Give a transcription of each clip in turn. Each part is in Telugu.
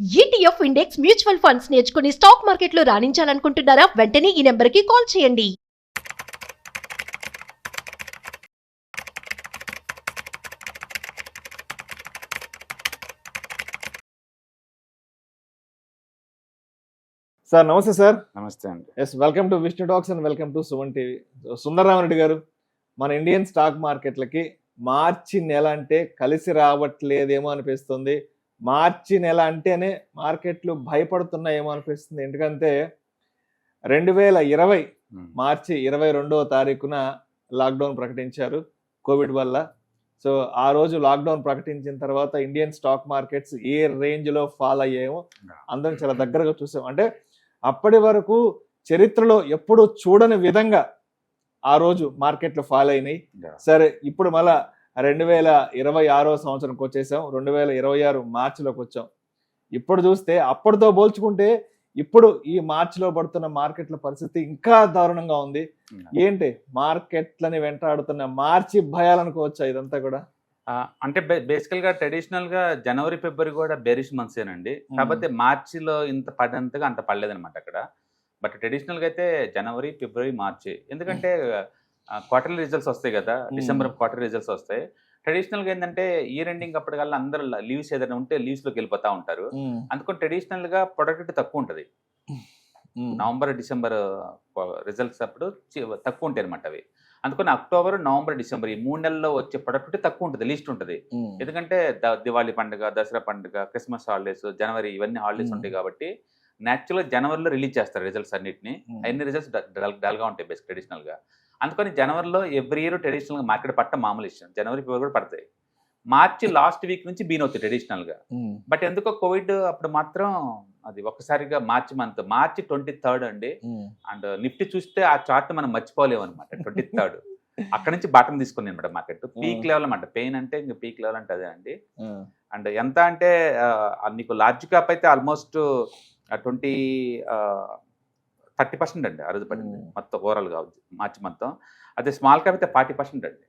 ఈటీఎఫ్ ఇండెక్స్ మ్యూచువల్ ఫండ్స్ నేర్చుకుని స్టాక్ మార్కెట్లో రాణించాలనుకుంటున్నారా? వెంటనే ఈ నెంబర్కి కాల్ చేయండి. సార్ నమస్తే సార్. నమస్తే అండి. Yes, welcome to Vishnu talks and welcome to Suman TV. Sundararamareddy గారు, మన ఇండియన్ స్టాక్ మార్కెట్లకి మార్చి నెల అంటే కలిసి రావట్లేదేమో అనిపిస్తుంది. మార్చి నెల అంటేనే మార్కెట్లు భయపడుతున్నాయేమో అనిపిస్తుంది. ఎందుకంటే 2020 మార్చి 22వ తారీఖున లాక్డౌన్ ప్రకటించారు కోవిడ్ వల్ల. సో ఆ రోజు లాక్డౌన్ ప్రకటించిన తర్వాత ఇండియన్ స్టాక్ మార్కెట్స్ ఏ రేంజ్లో ఫాల్ అయ్యాయో అందరం చాలా దగ్గరగా చూసాం. అంటే అప్పటి వరకు చరిత్రలో ఎప్పుడు చూడని విధంగా ఆ రోజు మార్కెట్లు ఫాల్ అయినాయి. సరే, ఇప్పుడు మళ్ళా 2026 సంవత్సరంకి వచ్చేసాం. 2026 మార్చిలోకి వచ్చాం. ఇప్పుడు చూస్తే అప్పటితో పోల్చుకుంటే ఇప్పుడు ఈ మార్చిలో పడుతున్న మార్కెట్ల పరిస్థితి ఇంకా దారుణంగా ఉంది. ఏంటి మార్కెట్లని వెంటాడుతున్న మార్చి భయాలనుకోవచ్చా ఇదంతా కూడా? అంటే బేసికల్ గా ట్రెడిషనల్ గా జనవరి ఫిబ్రవరి కూడా బెరిష్ మంత్స్ ఏనండి. కాకపోతే మార్చిలో ఇంత పడినంతగా అంత పడలేదన్నమాట అక్కడ. బట్ ట్రెడిషనల్ గా అయితే జనవరి ఫిబ్రవరి మార్చి, ఎందుకంటే క్వార్టర్లీ రిజల్ట్స్ వస్తాయి కదా, డిసెంబర్ క్వార్టర్ రిజల్ట్స్ వస్తాయి. ట్రెడిషనల్ గా ఏంటంటే ఇయర్ ఎండింగ్ అప్పటికల్లా అందరూ లీవ్స్ ఏదైనా ఉంటే లీవ్స్ లోకి వెళ్ళిపోతా ఉంటారు. అందుకని ట్రెడిషనల్ గా ప్రొడక్టివిటీ తక్కువ ఉంటుంది. నవంబర్ డిసెంబర్ రిజల్ట్స్ అప్పుడు తక్కువ ఉంటాయి అనమాట అవి. అందుకని అక్టోబర్ నవంబర్ డిసెంబర్ ఈ 3 నెలల్లో వచ్చే ప్రొడక్టివిటీ తక్కువ ఉంటుంది, లీస్ట్ ఉంటుంది. ఎందుకంటే దివాళీ పండుగ, దసరా పండుగ, క్రిస్మస్ హాలిడేస్, జనవరి ఇవన్నీ హాలిడేస్ ఉంటాయి కాబట్టి న్యాచురల్గా జనవరిలో రిలీజ్ చేస్తారు రిజల్ట్స్ అన్నింటినీ. అన్ని రిజల్ట్స్ డల్గా ఉంటాయి బేస్ ట్రెడిషనల్గా. అందుకని జనవరిలో ఎవ్రీ ఇయర్ ట్రెడిషనల్గా మార్కెట్ పట్టడం మామూలు విషయం. జనవరి ఫిబ్రవరి కూడా పడతాయి. మార్చి లాస్ట్ వీక్ నుంచి బీన్ అవుతాయి ట్రెడిషనల్గా. బట్ ఎందుకో కోవిడ్ అప్పుడు మాత్రం అది ఒక్కసారిగా మార్చి 23rd అండి. అండ్ నిఫ్టీ చూస్తే ఆ చార్ట్ మనం మర్చిపోలేము అనమాట. 23rd అక్కడ నుంచి బాటం తీసుకుని అనమాట మార్కెట్. పీక్ లెవెల్ అనమాట. పెయిన్ అంటే ఇంకా పీక్ లెవెల్ అంటే అదే అండి. అండ్ ఎంత అంటే నీకు లార్జ్ క్యాప్ అయితే ఆల్మోస్ట్ 30% అండి ఆ రోజు పడింది మొత్తం ఓవరాల్గా మార్చి మొత్తం. అదే స్మాల్ క్యాప్ అయితే 40% అండి.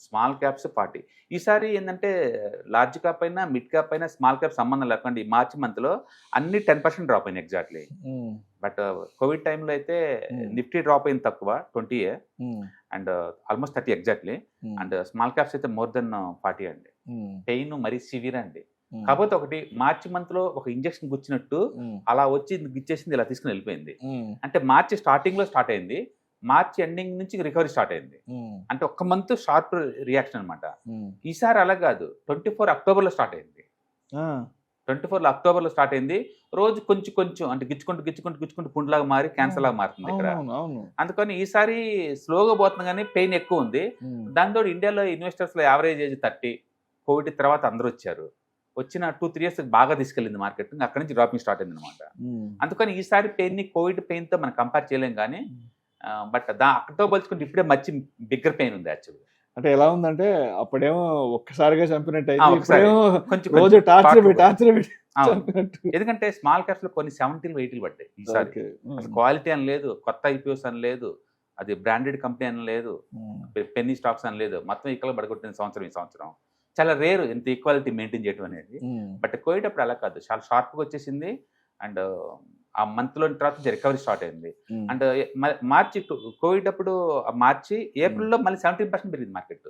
Small caps 40. ఈసారి ఏంటంటే లార్జ్ క్యాప్ అయినా మిడ్ క్యాప్ అయినా స్మాల్ క్యాప్ సంబంధం లేకుండా ఈ మార్చి మంత్లో అన్ని 10% డ్రాప్ అయినాయి ఎగ్జాక్ట్లీ. బట్ కోవిడ్ టైంలో అయితే నిఫ్టీ డ్రాప్ అయింది తక్కువ 20 and almost 30 exactly. And small caps అయితే మోర్ దెన్ 40 అండి. పెయిన్ మరీ సివియర్ అండి. కాకపోతే ఒకటి, మార్చి మంత్ లో ఒక ఇంజక్షన్ గుచ్చినట్టు అలా వచ్చి ఇచ్చేసింది, ఇలా తీసుకుని వెళ్ళిపోయింది. అంటే మార్చి స్టార్టింగ్ లో స్టార్ట్ అయింది, మార్చి ఎండింగ్ నుంచి రికవరీ స్టార్ట్ అయింది. అంటే ఒక్క మంత్ షార్ప్ రియాక్షన్ అనమాట. ఈసారి అలా కాదు, 24 అక్టోబర్ లో స్టార్ట్ అయింది. 24 అక్టోబర్ లో స్టార్ట్ అయింది. రోజు కొంచెం కొంచెం అంటే గిచ్చుకుంటూ పుండ్లాగా మారి క్యాన్సర్ లాగా మారుతుంది ఇక్కడ. అందుకని ఈసారి స్లోగా పోతుంది కానీ పెయిన్ ఎక్కువ ఉంది. దాంతో ఇండియాలో ఇన్వెస్టర్స్ లో యావరేజ్ ఏజ్ 30. కోవిడ్ తర్వాత అందరూ వచ్చారు. వచ్చిన 2-3 years బాగా తీసుకెళ్ళింది మార్కెట్. అక్కడి నుంచి డ్రాపింగ్ స్టార్ట్ అయింది అనమాట. అందుకని ఈసారి పెయిన్ ని కోవిడ్ పెయిన్ తో మనం కంపేర్ చేయలేం కానీ, బట్ అక్కడితో పోల్చుకుంటే ఇప్పుడే మంచి బిగ్గర్ పెయిన్ ఉంది యాక్చువల్గా. అంటే ఎలా ఉందంటే అప్పుడేమో ఒక్కసారిగా చంపినట్టు, ఎందుకంటే స్మాల్ క్యాప్స్ లో కొన్ని 70-80 పడ్డాయి ఈసారి. క్వాలిటీ అని లేదు, కొత్త ఐపీఓస్ అని లేదు, అది బ్రాండెడ్ కంపెనీ అని లేదు, పెన్నీ స్టాక్స్ అని లేదు, మొత్తం ఇక్కడ పడగొట్టిన సంవత్సరం ఈ సంవత్సరం. చాలా రేరు ఇంత ఈక్వాలిటీ మెయింటైన్ చేయడం అనేది. బట్ కోవిడ్ అప్పుడు అలా కాదు, చాలా షార్ప్గా వచ్చేసింది. అండ్ ఆ మంత్లో తర్వాత రికవరీ స్టార్ట్ అయింది. అండ్ మార్చి కోవిడ్ అప్పుడు మార్చి ఏప్రిల్లో మళ్ళీ 17% పెరిగింది మార్కెట్.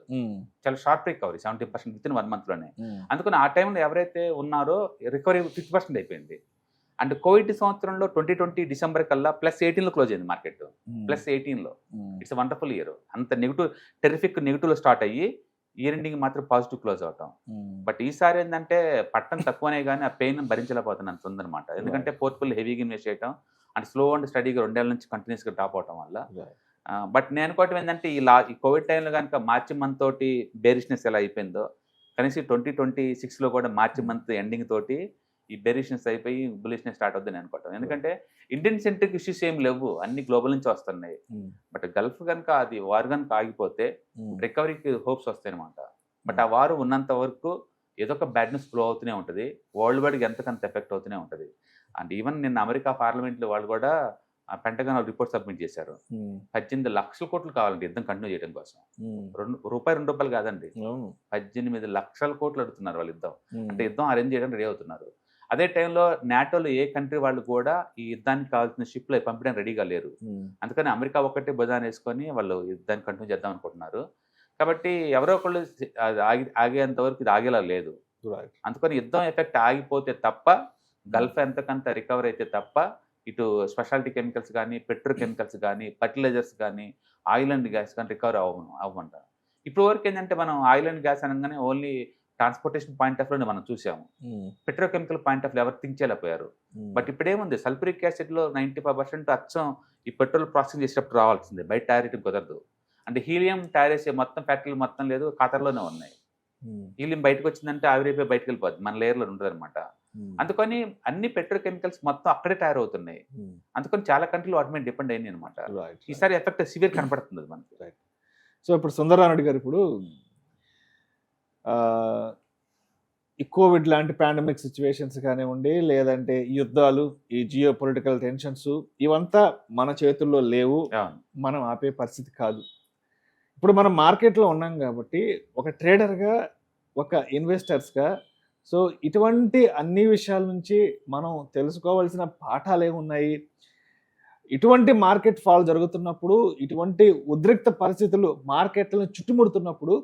చాలా sharp recovery, 70% with in 1 month లోనే. అందుకని ఆ టైంలో ఎవరైతే ఉన్నారో రికవరీ 50% అయిపోయింది. అండ్ కోవిడ్ సంవత్సరంలో 2020 డిసెంబర్ కల్లా +18లో క్లోజ్ అయింది మార్కెట్. +18లో ఇట్స్ వండర్ఫుల్ ఇయర్. అంత నెగిటివ్, టెరిఫిక్ నెగిటివ్లో స్టార్ట్ అయ్యి ఇయర్ ఎండింగ్ మాత్రం పాజిటివ్ క్లోజ్ అవటం. బట్ ఈసారి ఏంటంటే పట్టం తక్కువనే కానీ ఆ పెయిన్ భరించలేకపోతున్నాను అంత ఉందన్నమాట. ఎందుకంటే పోర్ట్ఫోలియో హెవీగా ఇన్వెస్ట్ చేయడం అండ్ స్లో అండ్ స్టడీగా 2 ఏళ్ళ నుంచి కంటిన్యూస్గా డ్రాప్ అవటం వల్ల. బట్ నేను అనుకోవటం ఏంటంటే ఈ కోవిడ్ టైంలో కనుక మార్చి మంత్ తోటి బేరిష్నెస్ ఎలా అయిపోయిందో, కనీసం 2026లో కూడా మార్చి మంత్ ఎండింగ్ తోటి ఈ బెరిష్నెస్ అయిపోయి బులిష్నెస్ స్టార్ట్ అవుద్దని అనుకోవటం. ఎందుకంటే ఇండియన్ సెంట్రిక్ ఇష్యూస్ ఏం లేవు, అన్ని గ్లోబల్ నుంచి వస్తున్నాయి. బట్ గల్ఫ్ కనుక అది వార్ కనుక ఆగిపోతే రికవరీకి హోప్స్ వస్తాయి అనమాట. బట్ ఆ వారు ఉన్నంత వరకు ఏదో ఒక బ్యాడ్ న్యూస్ ఫ్లో అవుతూనే ఉంటుంది, వరల్డ్ వైడ్గా ఎంతకంత ఎఫెక్ట్ అవుతూనే ఉంటుంది. అండ్ ఈవెన్ నిన్న అమెరికా పార్లమెంట్లో వాళ్ళు కూడా పెంటగాన్ రిపోర్ట్ సబ్మిట్ చేశారు. 18 లక్షల కోట్లు కావాలండి యుద్ధం కంటిన్యూ చేయడం కోసం. ₹2 కాదండి, 18 లక్షల కోట్లు అడుగుతున్నారు వాళ్ళు యుద్ధం. అంటే యుద్ధం అరేంజ్ చేయడానికి రెడీ అవుతున్నారు. అదే టైంలో నాటోలో ఏ కంట్రీ వాళ్ళు కూడా ఈ యుద్ధానికి కావాల్సిన షిప్లు పంపించడానికి రెడీగా లేరు. అందుకని అమెరికా ఒక్కటే భుజాన్ని వేసుకొని వాళ్ళు యుద్ధాన్ని కంటిన్యూ చేద్దాం అనుకుంటున్నారు. కాబట్టి ఎవరో ఒకళ్ళు ఆగేంత వరకు ఇది ఆగేలా లేదు. అందుకని యుద్ధం ఎఫెక్ట్ ఆగిపోతే తప్ప, గల్ఫ్ ఎంతకంత రికవర్ అయితే తప్ప ఇటు స్పెషాలిటీ కెమికల్స్ కానీ, పెట్రోకెమికల్స్ కానీ, ఫర్టిలైజర్స్ కానీ, ఆయిల్ అండ్ గ్యాస్ కానీ రికవర్ అవ్వమంటారు. ఇప్పుడు వరకు ఏంటంటే మనం ఆయిల్ అండ్ గ్యాస్ అనగానే ఓన్లీ ట్రాన్స్పోర్టేషన్ పాయింట్ ఆఫ్ వ్యూనే మనం చూసాము. పెట్రోకెమికల్ పాయింట్ ఆఫ్ వ్యూ ఎవరు థింక్ చేయలేకపోయారు. బట్ ఇప్పుడేముంది, సల్ఫ్యూరిక్ యాసిడ్లో 95% అచ్చం ఈ పెట్రోల్ ప్రాసెసింగ్ చేసేటప్పుడు రావాల్సిందే, బయట తయారీ కుదరదు. అంటే హీలియం తయారు చేసే మొత్తం ఫ్యాక్టరీలు మొత్తం లేదు, ఖాతార్లోనే ఉన్నాయి. హీలియం బయటకు వచ్చిందంటే ఆవిరైపోయి బయటకు వెళ్ళిపోద్ది, మన లేయర్లో ఉంటుంది అనమాట. అందుకని అన్ని పెట్రోకెమికల్స్ మొత్తం అక్కడే తయారవుతున్నాయి. అందుకని చాలా కంట్రీలు వాటి మీద డిపెండ్ అయింది అనమాట. ఈసారి ఎఫెక్ట్ సివియర్ కనపడుతుంది మనకి. సో ఇప్పుడు సుందరరామరెడ్డి గారు, ఇప్పుడు ఈ కోవిడ్ లాంటి పాండమిక్ సిచ్యువేషన్స్ కానివ్వండి, లేదంటే యుద్ధాలు, ఈ జియో పొలిటికల్ టెన్షన్స్, ఇవంతా మన చేతుల్లో లేవు, మనం ఆపే పరిస్థితి కాదు. ఇప్పుడు మనం మార్కెట్లో ఉన్నాం కాబట్టి ఒక ట్రేడర్గా, ఒక ఇన్వెస్టర్స్గా, సో ఇటువంటి అన్ని విషయాల నుంచి మనం తెలుసుకోవాల్సిన పాఠాలు ఏమున్నాయి? ఇటువంటి మార్కెట్ ఫాల్ జరుగుతున్నప్పుడు, ఇటువంటి ఉద్రిక్త పరిస్థితులు మార్కెట్లను చుట్టుముడుతున్నప్పుడు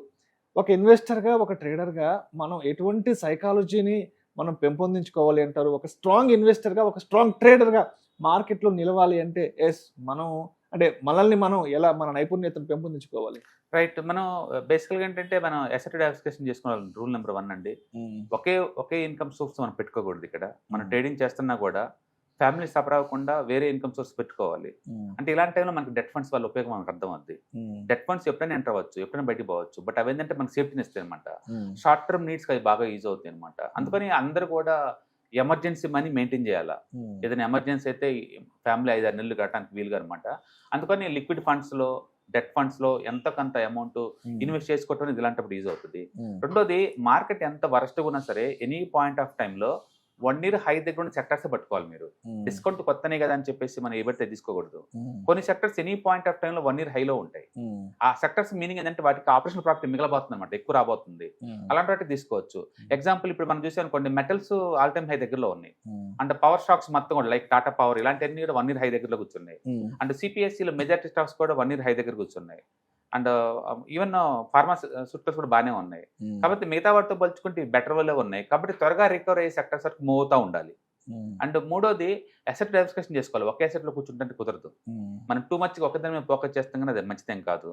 ఒక ఇన్వెస్టర్గా, ఒక ట్రేడర్గా మనం ఎటువంటి సైకాలజీని మనం పెంపొందించుకోవాలి అంటారు? ఒక స్ట్రాంగ్ ఇన్వెస్టర్గా, ఒక స్ట్రాంగ్ ట్రేడర్గా మార్కెట్లో నిలవాలి అంటే మనం అంటే మనల్ని మనం ఎలా మన నైపుణ్యతను పెంపొందించుకోవాలి? రైట్. మనం బేసికల్గా ఏంటంటే మనం అసెట్ డైవర్సిఫికేషన్ చేసుకోవాలి. రూల్ నెంబర్ 1 అండి. ఒకే ఇన్కమ్ సోర్స్ మనం పెట్టుకోకూడదు. ఇక్కడ మనం ట్రేడింగ్ చేస్తున్నా కూడా ఫ్యామిలీ సఫర్ అవ్వకుండా వేరే ఇన్కమ్ సోర్స్ పెట్టుకోవాలి. అంటే ఇలాంటి టైంలో మనకి డెట్ ఫండ్స్ వాళ్ళ ఉపయోగం మనకు అర్థం అవుద్ది. డెట్ ఫండ్స్ ఎప్పుడైనా ఎంటర్ అవ్వచ్చు, ఎప్పుడైనా బయటకు పోవచ్చు. బట్ అవి ఏంటంటే మనకి సేఫ్టీని ఇస్తాయి అనమాట. షార్ట్ టర్మ్ నీడ్స్కి అవి బాగా యూజ్ అవుతాయి అనమాట. అందుకని అందరూ కూడా ఎమర్జెన్సీ మనీ మెయింటైన్ చేయాలా. ఏదైనా ఎమర్జెన్సీ అయితే ఫ్యామిలీ 5-6 నెలలు కట్టడానికి వీలుగా అనమాట. అందుకని లిక్విడ్ ఫండ్స్లో, డెట్ ఫండ్స్లో ఎంతకంత అమౌంట్ ఇన్వెస్ట్ చేసుకోవటం ఇలాంటప్పుడు యూజ్ అవుతుంది. రెండోది, మార్కెట్ ఎంత వరస్ట్గా ఉన్నా సరే ఎనీ పాయింట్ ఆఫ్ టైంలో 1 year హై దగ్గర ఉన్న సెక్టర్స్ పట్టుకోవాలి. మీరు డిస్కౌంట్ కొత్తనే కదా అని చెప్పేసి మనం ఏబడితే తీసుకోకూడదు. కొన్ని సెక్టర్స్ ఎనీ పాయింట్ ఆఫ్ టైంలో 1 year హైలో ఉంటాయి. ఆ సెక్టర్స్ మీనింగ్ ఏంటంటే వాటికి ఆపరేషన్ ప్రాఫిట్ మిగలబోతుంది అనమాట, ఎక్కువ రాబోతుంది. అలాంటి వాటికి తీసుకోవచ్చు. ఎగ్జాంపుల్ ఇప్పుడు మనం చూసాం అనుకోండి, మెటల్స్ ఆల్ టైమ్ హై దగ్గరలో ఉన్నాయి. అంటే పవర్ స్టాక్స్ మొత్తం కూడా లైక్ టాటా పవర్ ఇలాంటివన్నీ కూడా 1 year హై దగ్గరలో కూర్చున్నాయి. అండ్ సిపిఎస్సిలో మెజారిటీ స్టాక్స్ కూడా 1 year హై దగ్గర కూర్చున్నాయి. అండ్ ఈవెన్ ఫార్మాస్యూటికల్స్ కూడా బాగానే ఉన్నాయి. కాబట్టి మిగతా వాటితో పోల్చుకుంటే బెటర్ వల్లే ఉన్నాయి. కాబట్టి త్వరగా రికవర్ అయ్యే సెక్టర్స్ వరకు మూవ్ అవుతూ ఉండాలి. అండ్ మూడోది, అసెట్ డైవర్సిఫికేషన్ చేసుకోవాలి. ఒకే అసెట్లో కూర్చుంటే కుదరదు. మనం టూ మచ్ ఒకదాని మీద ఫోకస్ చేస్తాం కానీ అది మంచిదేం కాదు.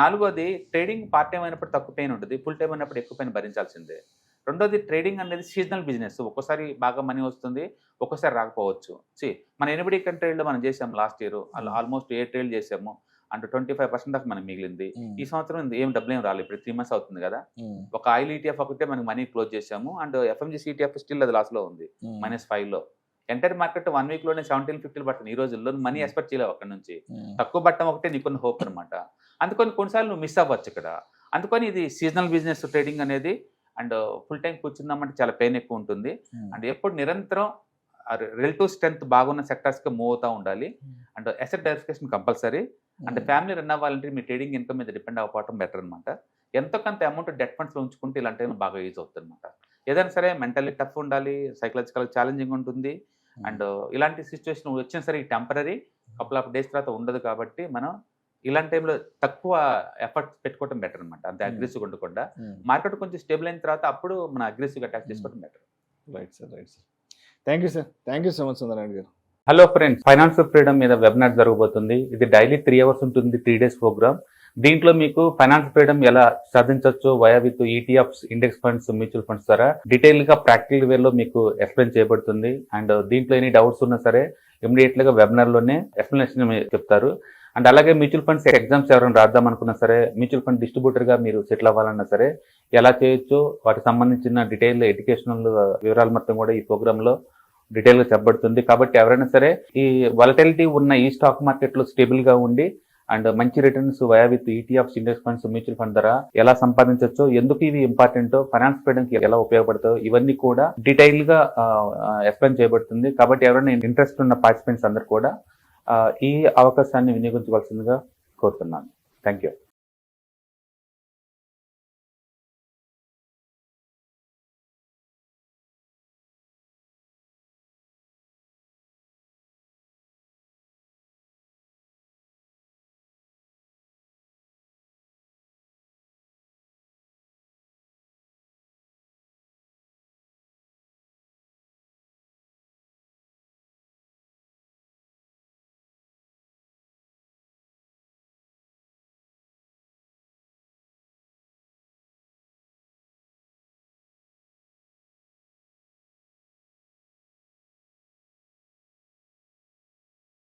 నాలుగోది, ట్రేడింగ్ పార్ట్ టైం అయినప్పుడు తక్కువ పెయిన్ ఉంటుంది, ఫుల్ టైం అయినప్పుడు ఎక్కువ పెయిన్ భరించాల్సిందే. రెండోది, ట్రేడింగ్ అనేది సీజనల్ బిజినెస్. ఒక్కోసారి బాగా మనీ వస్తుంది, ఒక్కోసారి రాకపోవచ్చు. మన ఎనిబడి కంట్రీలో మనం చేసాము లాస్ట్ ఇయర్, ఆల్మోస్ట్ 8 ట్రేడ్ చేసాము. అంటే 25% దాకా మనకి మిగిలింది. ఈ సంవత్సరం ఏం డబ్బులు ఏం రాలేదు. ఇప్పుడు 3 months అవుతుంది కదా. ఒక ఆయిల్ ఈటీఎఫ్ ఒకటే మనకి మనీ క్లోజ్ చేసాము. అండ్ ఎఫ్ఎంజీసీ ఈటీఎఫ్ స్టిల్ అది లాస్లో ఉంది, -5లో. ఎంటైర్ మార్కెట్ 1 weekలోనే 17-50 పడుతుంది. ఈ రోజుల్లో మనీ ఎక్స్పెక్ట్ చేయలేవు అక్కడ నుంచి. తక్కువ పట్టడం ఒకటే నీకున్న హోప్ అనమాట. అందుకని కొన్నిసార్లు నువ్వు మిస్ అవ్వచ్చు ఇక్కడ. అందుకని ఇది సీజనల్ బిజినెస్ ట్రేడింగ్ అనేది. అండ్ ఫుల్ టైం కూర్చుందామంటే చాలా పెయిన్ ఎక్కువ ఉంటుంది. అండ్ ఎప్పుడు నిరంతరం రిలేటివ్ స్ట్రెంత్ బాగున్న సెక్టర్స్కి మూవ్ అవుతూ ఉండాలి. And asset diversification compulsory. అంటే ఫ్యామిలీ రన్ అవ్వాలంటే మీ ట్రేడింగ్ ఇన్కమ్ మీద డిపెండ్ అవ్వకపోవడం బెటర్ అనమాట. ఎంతో కొంత అమౌంట్ డెట్ ఫండ్స్లో ఉంచుకుంటే ఇలాంటి బాగా యూజ్ అవుతుంది అనమాట. ఏదైనా సరే మెంటల్లీ టఫ్ ఉండాలి, సైకలాజికల్ ఛాలెంజింగ్ ఉంటుంది. అండ్ ఇలాంటి సిచ్యువేషన్ వచ్చినా సరే టెంపరీ, కపుల్ ఆఫ్ డేస్ తర్వాత ఉండదు. కాబట్టి మనం ఇలాంటి టైంలో తక్కువ ఎఫర్ట్స్ పెట్టుకోవడం బెటర్ అనమాట. అంతే అగ్రెసివ్గా ఉండకుండా మార్కెట్ కొంచెం స్టేబుల్ అయిన తర్వాత అప్పుడు మనం అగ్రెసివ్గా అటాక్ చేసుకోవడం better. Right sir, right sir. Thank you sir. Thank you so much Sundararamareddy గారు. హలో ఫ్రెండ్స్, ఫైనాన్షియల్ ఫ్రీడమ్ మీద వెబినార్ జరగబోతుంది. ఇది డైలీ 3 hours ఉంటుంది, 3 days ప్రోగ్రామ్. దీంట్లో మీకు ఫైనాన్షియల్ ఫ్రీడమ్ ఎలా సాధించవచ్చు via with ETFs, index funds, mutual funds ద్వారా డీటెయిల్ గా ప్రాక్టికల్ వేలో మీకు ఎక్స్ప్లెయిన్ చేయబడుతుంది. అండ్ దీంట్లో ఎనీ డౌట్స్ ఉన్నా సరే ఇమీడియట్ గా వెబినార్ లోనే ఎక్స్ప్లెనేషన్ చెప్తారు. అండ్ అలాగే మ్యూచువల్ ఫండ్స్ ఎగ్జామ్స్ ఎవరైనా రాద్దాం అనుకున్నా సరే, మ్యూచువల్ ఫండ్ డిస్ట్రిబ్యూటర్ గా మీరు సెటిల్ అవ్వాలన్నా సరే ఎలా చేయొచ్చు, వాటికి సంబంధించిన డీటెయిల్ ఎడ్యుకేషనల్ వివరాలు మొత్తం కూడా ఈ ప్రోగ్రామ్ లో డీటెయిల్ గా చెప్పబడుతుంది. కాబట్టి ఎవరైనా సరే ఈ వాలటిలిటీ ఉన్న ఈ స్టాక్ మార్కెట్ లో స్టేబుల్ గా ఉండి అండ్ మంచి returns via with ETFs, index funds, mutual fund ద్వారా ఎలా సంపాదించవచ్చు, ఎందుకు ఇవి ఇంపార్టెంట్, ఫైనాన్స్ ఫ్రీడమ్ కి ఎలా ఉపయోగపడతాయో ఇవన్నీ కూడా డీటెయిల్ గా ఎక్స్ప్లెయిన్ చేయబడుతుంది. కాబట్టి ఎవరైనా ఇంట్రెస్ట్ ఉన్న పార్టిసిపెంట్స్ అందరూ కూడా ఈ అవకాశాన్ని వినియోగించవలసిందిగా కోరుతున్నాను. Thank you.